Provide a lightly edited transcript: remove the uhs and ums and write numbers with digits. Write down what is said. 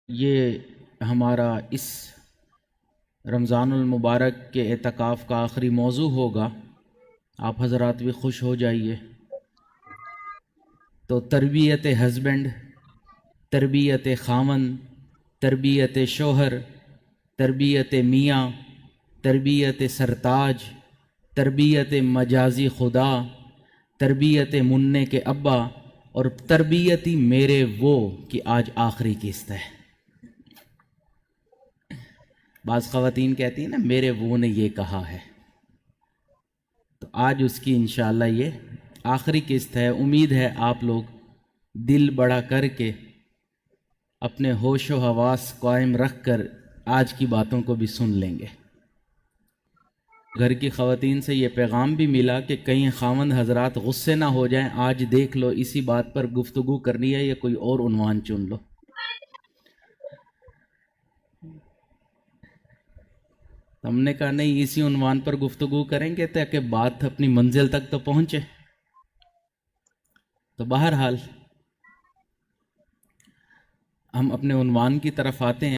یہ ہمارا اس رمضان المبارک کے اعتکاف کا آخری موضوع ہوگا. آپ حضرات بھی خوش ہو جائیے. تو تربیت ہسبینڈ، تربیت خاوند، تربیت شوہر، تربیت میاں، تربیت سرتاج، تربیت مجازی خدا، تربیت منع کے ابا اور تربیتی میرے وہ کی آج آخری قسط ہے. بعض خواتین کہتی ہیں نا میرے وہ نے یہ کہا ہے، تو آج اس کی انشاءاللہ یہ آخری قسط ہے. امید ہے آپ لوگ دل بڑا کر کے اپنے ہوش و حواس قائم رکھ کر آج کی باتوں کو بھی سن لیں گے. گھر کی خواتین سے یہ پیغام بھی ملا کہ کہیں خاوند حضرات غصے نہ ہو جائیں، آج دیکھ لو اسی بات پر گفتگو کرنی ہے یا کوئی اور عنوان چن لو. ہم نے کہا نہیں، اسی عنوان پر گفتگو کریں گے تاکہ بات اپنی منزل تک تو پہنچے. تو بہرحال ہم اپنے عنوان کی طرف آتے ہیں.